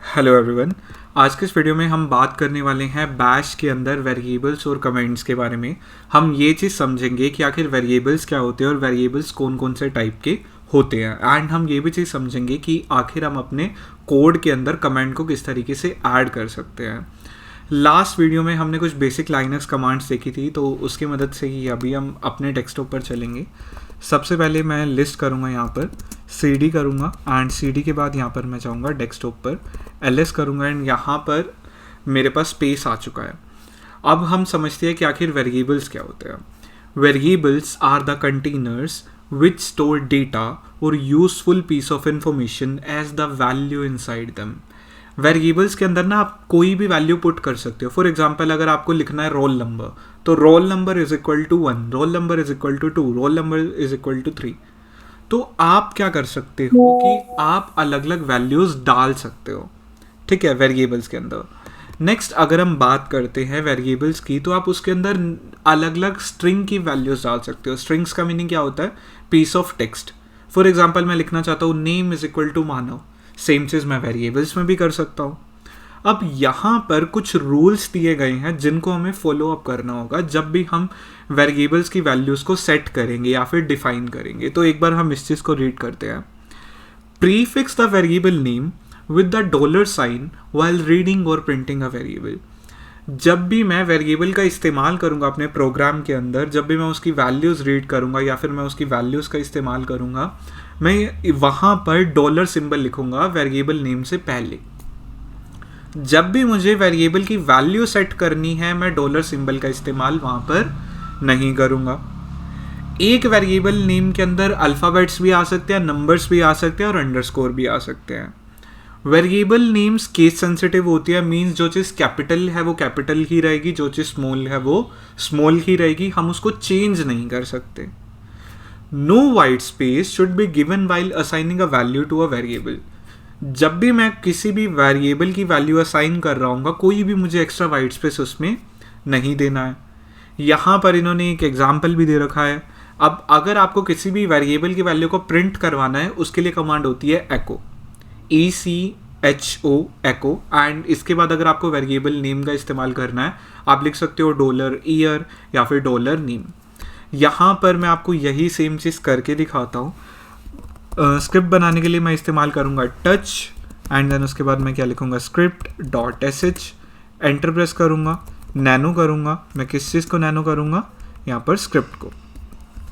Hello everyone. आज के इस वीडियो में हम बात करने वाले हैं बैश के अंदर वेरिएबल्स और कमेंट्स के बारे में। हम ये चीज़ समझेंगे कि आखिर वेरिएबल्स क्या होते हैं और वेरिएबल्स कौन कौन से टाइप के होते हैं। एंड हम ये भी चीज़ समझेंगे कि आखिर हम अपने कोड के अंदर कमेंट को किस तरीके से ऐड कर सकते हैं। लास्ट वीडियो में हमने कुछ बेसिक लाइनक्स कमांड्स देखी थी, तो उसकी मदद से ही अभी हम अपने डेस्कटॉप पर चलेंगे। सबसे पहले मैं लिस्ट करूँगा, यहाँ पर cd करूँगा एंड cd के बाद यहाँ पर मैं जाऊँगा डेस्कटॉप पर, ls करूँगा एंड यहाँ पर मेरे पास स्पेस आ चुका है। अब हम समझते हैं कि आखिर वेरिएबल्स क्या होते हैं। Variables are the containers which store data और useful piece of information as the value inside them. Variables के अंदर ना आप कोई भी वैल्यू पुट कर सकते हो। फॉर एग्जांपल, अगर आपको लिखना है रोल नंबर, तो roll number is equal to 1, roll number is equal to 2, roll number is equal to 3। तो आप क्या कर सकते हो कि आप अलग अलग वैल्यूज डाल सकते हो, ठीक है, वेरिएबल्स के अंदर। नेक्स्ट अगर हम बात करते हैं वेरिएबल्स की, तो आप उसके अंदर अलग अलग स्ट्रिंग की वैल्यूज डाल सकते हो। स्ट्रिंग्स का मीनिंग क्या होता है? Piece of text. For example, मैं लिखना चाहता हूँ name is equal to Manav, same चीज़ मैं वेरिएबल्स में भी कर सकता हूँ। अब यहाँ पर कुछ रूल्स दिए गए हैं जिनको हमें फॉलो अप करना होगा जब भी हम वेरिएबल्स की वैल्यूज़ को सेट करेंगे या फिर डिफाइन करेंगे। तो एक बार हम इस चीज़ को रीड करते हैं। Prefix the variable name with the dollar sign while reading और प्रिंटिंग अ वेरिएबल। जब भी मैं वेरिएबल का इस्तेमाल करूंगा अपने प्रोग्राम के अंदर, जब भी मैं उसकी वैल्यूज़ रीड करूंगा या फिर मैं उसकी वैल्यूज़ का इस्तेमाल करूंगा, मैं वहाँ पर डॉलर सिंबल लिखूंगा वेरिएबल नेम से पहले। जब भी मुझे वेरिएबल की वैल्यू सेट करनी है, मैं डॉलर सिंबल का इस्तेमाल वहाँ पर नहीं करूँगा। एक वेरिएबल नेम के अंदर अल्फ़ाबेट्स भी आ सकते हैं, नंबर्स भी आ सकते हैं और अंडरस्कोर भी आ सकते हैं। वेरिएबल नेम्स केस सेंसिटिव होती है, मीन्स जो चीज़ कैपिटल है वो कैपिटल ही रहेगी, जो चीज़ स्मॉल है वो स्मॉल ही रहेगी, हम उसको चेंज नहीं कर सकते। No white space should be given while assigning a value to a variable. जब भी मैं किसी भी वेरिएबल की वैल्यू असाइन कर रहा हूँ, कोई भी मुझे एक्स्ट्रा वाइट स्पेस उसमें नहीं देना है। यहाँ पर इन्होंने एक एग्जाम्पल भी दे रखा है। अब अगर आपको किसी भी वेरिएबल की वैल्यू को प्रिंट करवाना है, उसके लिए कमांड होती है एको, ECHO एको। एंड इसके बाद अगर आपको वेरिएबल नेम का इस्तेमाल करना है, आप लिख सकते हो डॉलर ईयर या फिर डॉलर नेम। यहाँ पर मैं आपको यही सेम चीज़ करके दिखाता हूँ। स्क्रिप्ट बनाने के लिए मैं इस्तेमाल करूँगा टच एंड देन उसके बाद मैं क्या लिखूँगा, script dot sh। Enter press करूँगा, नैनो करूँगा। मैं किस चीज़ को नैनो करूँगा? यहाँ पर स्क्रिप्ट को।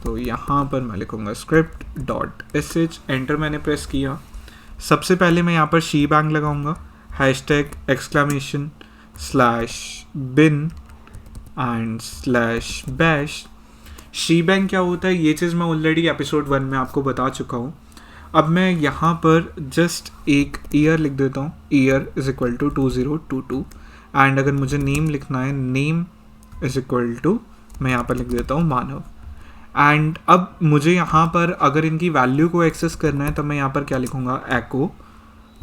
तो यहाँ पर मैं लिखूँगा स्क्रिप्ट डॉट sh। एंटर मैंने प्रेस किया। सबसे पहले मैं यहाँ पर शीबैंग लगाऊँगा, hashtag exclamation slash bin and slash bash. Shebang क्या होता है ये चीज़ मैं ऑलरेडी एपिसोड 1 में आपको बता चुका हूँ। अब मैं यहाँ पर जस्ट एक ईयर लिख देता हूँ, year is equal to 2022। And अगर मुझे नेम लिखना है, नेम इज इक्वल टू, मैं यहाँ पर लिख देता हूँ मानव। एंड अब मुझे यहाँ पर अगर इनकी वैल्यू को एक्सेस करना है, तब मैं यहाँ पर क्या लिखूँगा, एको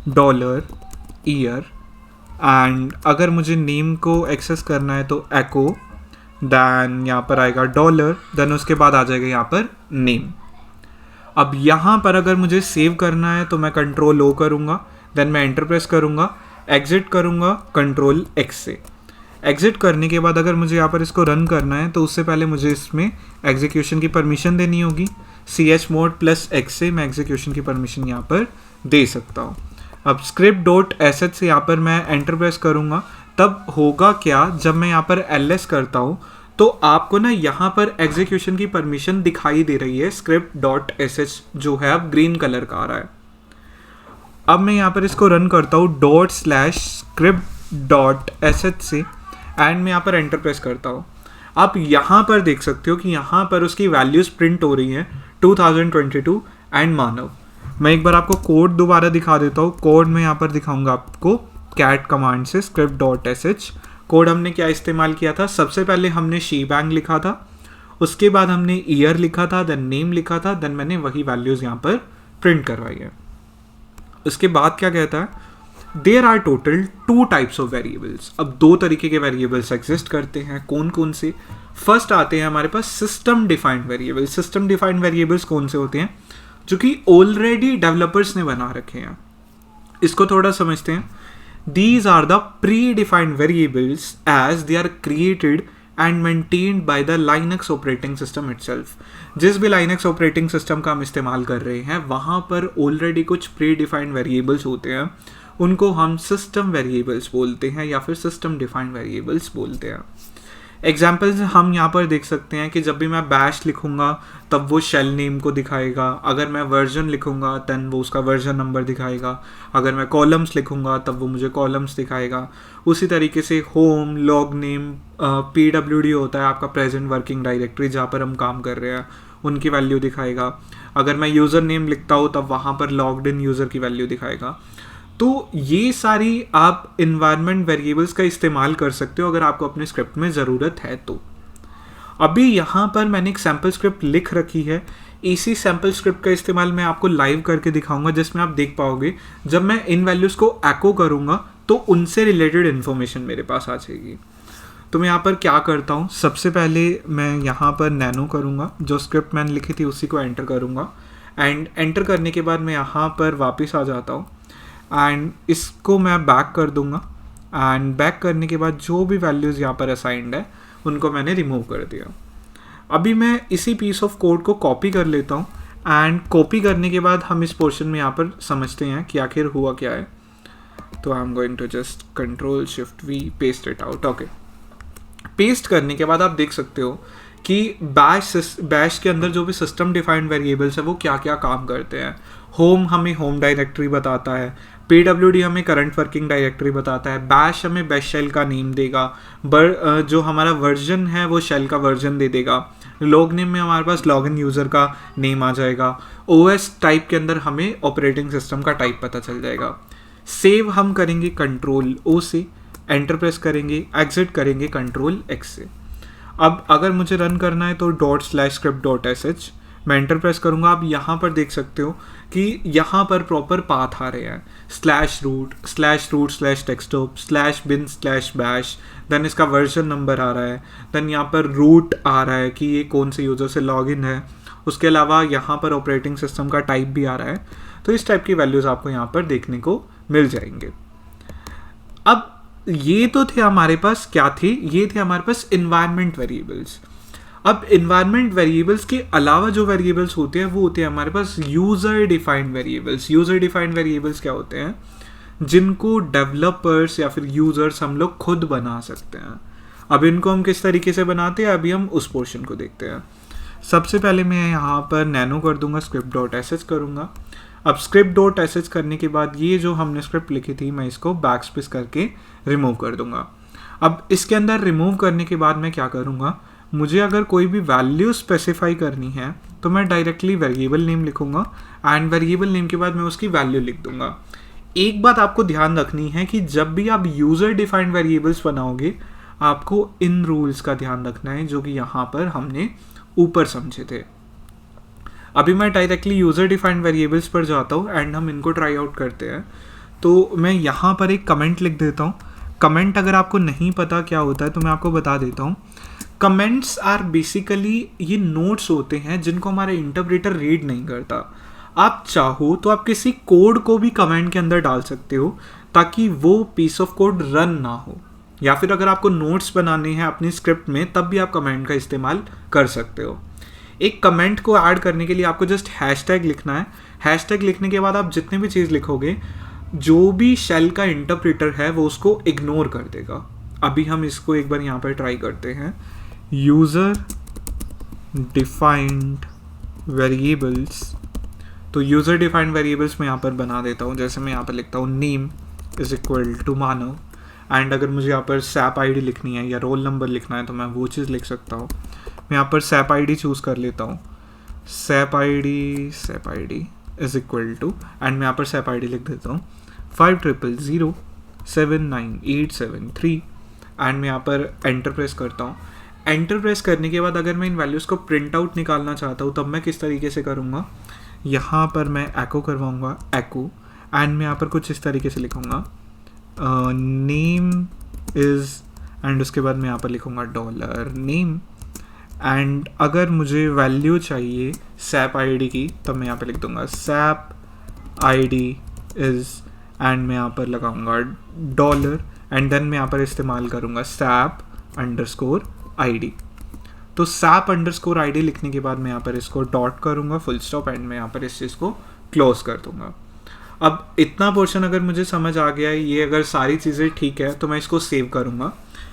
डॉलर ईयर। एंड अगर मुझे नेम को एक्सेस करना है तो एको, देन यहाँ पर आएगा डॉलर, देन उसके बाद आ जाएगा यहाँ पर नेम। अब यहाँ पर अगर मुझे सेव करना है तो मैं कंट्रोल O करूँगा, देन मैं एंटर प्रेस करूँगा, एग्जिट करूँगा कंट्रोल X से। एग्जिट करने के बाद अगर मुझे यहाँ पर इसको रन करना है, तो उससे पहले मुझे इसमें एग्जीक्यूशन की परमिशन देनी होगी। chmod+X से मैं एग्जीक्यूशन की परमिशन यहाँ पर दे सकता हूँ। अब स्क्रिप्ट डॉट sh से यहाँ पर मैं एंटर प्रेस करूँगा। तब होगा क्या, जब मैं यहाँ पर ls करता हूँ तो आपको ना यहाँ पर एग्जीक्यूशन की परमिशन दिखाई दे रही है, स्क्रिप्ट डॉट sh जो है अब ग्रीन कलर का आ रहा है। अब मैं यहाँ पर इसको रन करता हूँ ./script.sh से एंड मैं यहाँ पर एंटर प्रेस करता हूँ। आप यहाँ पर देख सकते हो कि यहाँ पर उसकी वैल्यूज़ प्रिंट हो रही हैं 2022 एंड मानव। मैं एक बार आपको कोड दोबारा दिखा देता हूँ। कोड में यहाँ पर दिखाऊंगा आपको कैट कमांड से, स्क्रिप्ट डॉट sh। कोड हमने क्या इस्तेमाल किया था? सबसे पहले हमने शीबैंग लिखा था, उसके बाद हमने ईयर लिखा था, देन नेम लिखा था, देन मैंने वही वैल्यूज़ यहाँ पर प्रिंट करवाई है। उसके बाद क्या कहता है, there are total 2 types of variables. अब 2 तरीके के वेरिएबल्स एग्जिस्ट करते हैं। कौन कौन से? फर्स्ट आते हैं हमारे पास system defined variables. System defined variables कौन से होते हैं? जो कि ऑलरेडी डेवलपर्स ने बना रखे हैं। इसको थोड़ा समझते हैं। These are the predefined variables as they are created and maintained by the Linux operating system itself. जिस भी Linux operating system का हम इस्तेमाल कर रहे हैं वहाँ पर ऑलरेडी कुछ predefined variables होते हैं, उनको हम system variables बोलते हैं या फिर system defined variables बोलते हैं. एग्जाम्पल्स हम यहाँ पर देख सकते हैं कि जब भी मैं बैश लिखूँगा तब वो शेल नेम को दिखाएगा, अगर मैं वर्जन लिखूँगा तब वो उसका वर्जन नंबर दिखाएगा, अगर मैं कॉलम्स लिखूँगा तब वो मुझे कॉलम्स दिखाएगा. उसी तरीके से होम, लॉग नेम, PWD होता है आपका प्रेजेंट वर्किंग डायरेक्टरी जहाँ पर हम काम कर रहे हैं, उनकी वैल्यू दिखाएगा. अगर मैं यूज़र नेम लिखता हूँ तब वहाँ पर लॉग्ड इन यूज़र की वैल्यू दिखाएगा. तो ये सारी आप इन्वायरमेंट वेरिएबल्स का इस्तेमाल कर सकते हो अगर आपको अपने स्क्रिप्ट में ज़रूरत है तो. अभी यहाँ पर मैंने एक सैम्पल स्क्रिप्ट लिख रखी है. इसी सैम्पल स्क्रिप्ट का इस्तेमाल मैं आपको लाइव करके दिखाऊंगा, जिसमें आप देख पाओगे जब मैं इन वैल्यूज़ को एको करूँगा तो उनसे रिलेटेड इन्फॉर्मेशन मेरे पास आ जाएगी. तो मैं यहाँ पर क्या करता हूँ, सबसे पहले मैं यहाँ पर नैनो करूँगा, जो स्क्रिप्ट मैंने लिखी थी उसी को एंटर करूँगा. एंड एंटर करने के बाद मैं यहाँ पर वापस आ जाता हूँ एंड इसको मैं बैक कर दूंगा. एंड बैक करने के बाद जो भी वैल्यूज़ यहाँ पर असाइंड है उनको मैंने रिमूव कर दिया. अभी मैं इसी पीस ऑफ कोड को कॉपी कर लेता हूँ एंड कॉपी करने के बाद हम इस पोर्शन में यहाँ पर समझते हैं कि आखिर हुआ क्या है. तो I am going to just Ctrl+Shift+V paste it out. Okay, paste करने के बाद आप देख सकते हो कि बैश के अंदर जो भी सिस्टम डिफाइंड वेरिएबल्स है वो क्या क्या काम करते हैं. होम हमें होम डायरेक्टरी बताता है, PWD हमें करंट वर्किंग डायरेक्टरी बताता है, बैश हमें बैश शेल का नेम देगा, जो हमारा वर्जन है वो शेल का वर्जन दे देगा, लॉग नेम में हमारे पास लॉगिन यूज़र का नेम आ जाएगा, OS टाइप के अंदर हमें ऑपरेटिंग सिस्टम का टाइप पता चल जाएगा. सेव हम करेंगे Ctrl+O से, एंटर प्रेस करेंगे, एग्जिट करेंगे Ctrl+X से. अब अगर मुझे रन करना है तो ./script.sh मैं एंटर प्रेस करूँगा. आप यहाँ पर देख सकते हो कि यहाँ पर प्रॉपर पाथ आ रहे हैं, /root/desktop/bin/bash. देन इसका वर्जन नंबर आ रहा है, देन यहाँ पर रूट आ रहा है कि ये कौन से यूज़र से लॉगिन है. उसके अलावा यहाँ पर ऑपरेटिंग सिस्टम का टाइप भी आ रहा है. तो इस टाइप की वैल्यूज़ आपको यहाँ पर देखने को मिल जाएंगे. अब ये तो थे हमारे पास, क्या थे, ये थे हमारे पास इन्वायरमेंट वेरिएबल्स. अब इन्वायरमेंट वेरिएबल्स के अलावा जो वेरिएबल्स होते हैं वो होते हैं हमारे पास user defined variables. User defined variables क्या होते हैं, जिनको डेवलपर्स या फिर यूज़र्स हम लोग खुद बना सकते हैं. अब इनको हम किस तरीके से बनाते हैं, अभी हम उस पोर्शन को देखते हैं. सबसे पहले मैं यहाँ पर नैनो कर दूंगा, script.sh करूँगा. अब script.sh करने के बाद ये जो हमने स्क्रिप्ट लिखी थी मैं इसको बैकस्पेस करके रिमूव कर दूंगा. अब इसके अंदर रिमूव करने के बाद मैं क्या करूँगा, मुझे अगर कोई भी वैल्यू स्पेसिफाई करनी है तो मैं डायरेक्टली वेरिएबल नेम लिखूंगा एंड वेरिएबल नेम के बाद मैं उसकी वैल्यू लिख दूंगा. एक बात आपको ध्यान रखनी है कि जब भी आप यूज़र डिफाइंड वेरिएबल्स बनाओगे आपको इन रूल्स का ध्यान रखना है जो कि यहाँ पर हमने ऊपर समझे थे. अभी मैं डायरेक्टली यूज़र डिफाइंड वेरिएबल्स पर जाता हूँ एंड हम इनको ट्राई आउट करते हैं. तो मैं यहाँ पर एक कमेंट लिख देता हूँ. कमेंट अगर आपको नहीं पता क्या होता है तो मैं आपको बता देता हूँ. कमेंट्स आर बेसिकली ये नोट्स होते हैं जिनको हमारा इंटरप्रेटर रीड नहीं करता. आप चाहो तो आप किसी कोड को भी कमेंट के अंदर डाल सकते हो ताकि वो पीस ऑफ कोड रन ना हो, या फिर अगर आपको नोट्स बनाने हैं अपनी स्क्रिप्ट में तब भी आप कमेंट का इस्तेमाल कर सकते हो. एक कमेंट को ऐड करने के लिए आपको जस्ट हैशटैग लिखना है. हैशटैग लिखने के बाद आप जितने भी चीज़ लिखोगे जो भी शेल का इंटरप्रेटर है वो उसको इग्नोर कर देगा. अभी हम इसको एक बार यहाँ पर ट्राई करते हैं. यूज़र डिफाइंड वेरिएबल्स, तो यूज़र डिफाइंड वेरिएबल्स मैं यहाँ पर बना देता हूँ. जैसे मैं यहाँ पर लिखता हूँ name is equal to Manav, and अगर मुझे यहाँ पर SAP ID लिखनी है या रोल नंबर लिखना है तो मैं वो चीज़ लिख सकता हूँ. मैं यहाँ पर SAP ID चूज़ कर लेता हूँ. SAP ID is equal to, and मैं यहाँ पर SAP ID लिख देता हूँ 5000798873, एंड मैं यहाँ पर एंटर प्रेस करता हूँ. एंटर प्रेस करने के बाद अगर मैं इन वैल्यूज़ को प्रिंट आउट निकालना चाहता हूँ तब मैं किस तरीके से करूँगा, यहाँ पर मैं एको करवाऊँगा, एको, एंड मैं यहाँ पर कुछ इस तरीके से लिखूँगा नेम इज़, एंड उसके बाद मैं यहाँ पर लिखूँगा $name, एंड अगर मुझे वैल्यू चाहिए SAP ID की तब मैं यहाँ पे लिख दूँगा SAP ID इज़, एंड मैं यहाँ पर लगाऊंगा डॉलर एंड देन मैं यहाँ पर इस्तेमाल करूँगा SAP_ID। तो SAP_ID लिखने के बाद मैं यहाँ पर इसको डॉट करूँगा, फुल स्टॉप, एंड मैं यहाँ पर इस चीज़ को क्लोज कर दूँगा। अब इतना पोर्शन अगर मुझे समझ आ गया है, ये अगर सारी चीज़ें ठीक है, तो मैं इसको सेव करूँगा।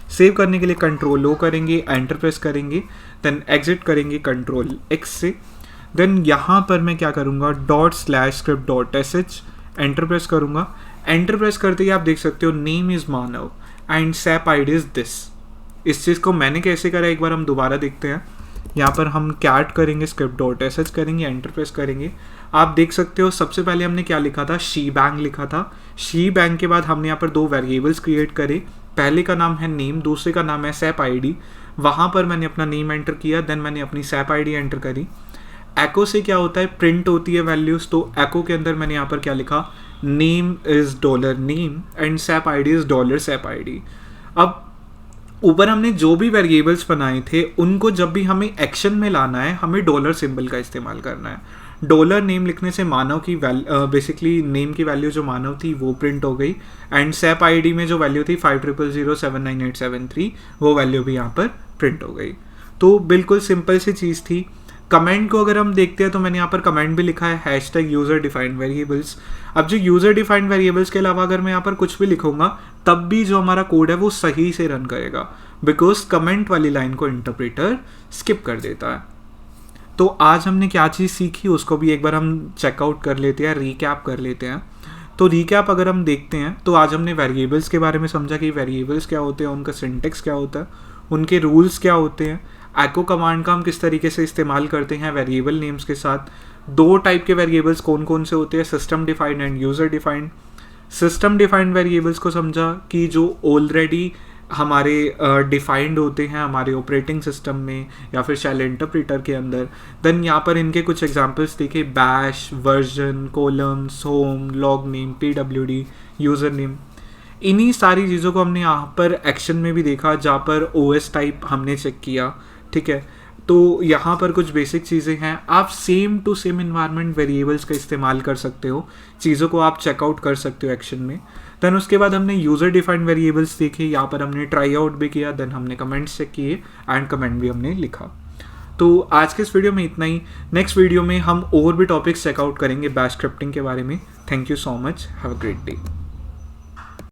सेव करने के लिए Ctrl+O करेंगे, एंटर प्रेस करेंगे, देन एग्जिट करेंगे Ctrl+X से। देन यहाँ पर मैं क्या करूँगा, ./script.sh एंटर प्रेस करूँगा। एंटर प्रेस करते ही आप देख सकते हो name is Manav and SAP ID is this. इस चीज़ को मैंने कैसे करा एक बार हम दोबारा देखते हैं। यहाँ पर हम कैट करेंगे, script.sh करेंगे, एंटर प्रेस करेंगे। आप देख सकते हो सबसे पहले हमने क्या लिखा था, शी-बैंग लिखा था। शी-बैंग के बाद हमने यहाँ पर 2 वेरिएबल्स क्रिएट करे। पहले का नाम है नेम, दूसरे का नाम है SAP ID। वहाँ पर मैंने अपना नेम एंटर किया, देन मैंने अपनी SAP ID एंटर करी। एको से क्या होता है, प्रिंट होती है वैल्यूज़, तो एको के अंदर मैंने यहाँ पर क्या लिखा, name is $name and SAP ID is $SAP ID। अब ऊपर हमने जो भी वेरिएबल्स बनाए थे उनको जब भी हमें एक्शन में लाना है, हमें डॉलर सिंबल का इस्तेमाल करना है। $name लिखने से मानव की बेसिकली नेम की वैल्यू जो मानव थी वो प्रिंट हो गई, एंड SAP ID में जो वैल्यू थी 5000799873 वो वैल्यू भी यहाँ पर प्रिंट हो गई। तो बिल्कुल सिंपल सी चीज़ थी। कमेंट को अगर हम देखते हैं तो मैंने यहाँ पर कमेंट भी लिखा है #user_defined_variables। अब जो यूज़र डिफाइंड वेरिएबल्स के अलावा अगर मैं यहाँ पर कुछ भी लिखूंगा तब भी जो हमारा कोड है वो सही से रन करेगा, बिकॉज कमेंट वाली लाइन को इंटरप्रेटर स्किप कर देता है। तो आज हमने क्या चीज़ सीखी उसको भी एक बार हम चेकआउट कर लेते हैं, रीकैप कर लेते हैं। तो रीकैप अगर हम देखते हैं तो आज हमने वेरिएबल्स के बारे में समझा कि वेरिएबल्स क्या होते हैं, उनका सिंटेक्स क्या होता है, उनके रूल्स क्या होते हैं, एको कमांड का हम किस तरीके से इस्तेमाल करते हैं वेरिएबल नेम्स के साथ। 2 टाइप के वेरिएबल्स कौन कौन से होते हैं, system defined end user defined. System defined variables को समझा कि जो ऑलरेडी हमारे डिफाइंड होते हैं हमारे ऑपरेटिंग सिस्टम में या फिर शेल इंटरप्रेटर के अंदर। देन यहाँ पर इनके कुछ एग्जांपल्स देखे, bash, version, columns, home, log name, PWD, user name. इन्हीं सारी चीज़ों को हमने यहाँ पर एक्शन में भी देखा जहाँ पर OS टाइप हमने चेक किया, ठीक है। तो यहाँ पर कुछ बेसिक चीज़ें हैं, आप same to same environment variables का इस्तेमाल कर सकते हो, चीज़ों को आप चेकआउट कर सकते हो एक्शन में। देन उसके बाद हमने यूज़र डिफाइंड वेरिएबल्स देखे, यहाँ पर हमने ट्राई आउट भी किया, देन हमने कमेंट्स चेक किए एंड कमेंट भी हमने लिखा। तो आज के इस वीडियो में इतना ही। नेक्स्ट वीडियो में हम और भी टॉपिक्स चेकआउट करेंगे बैश स्क्रिप्टिंग के बारे में। Thank you so much, have a great day.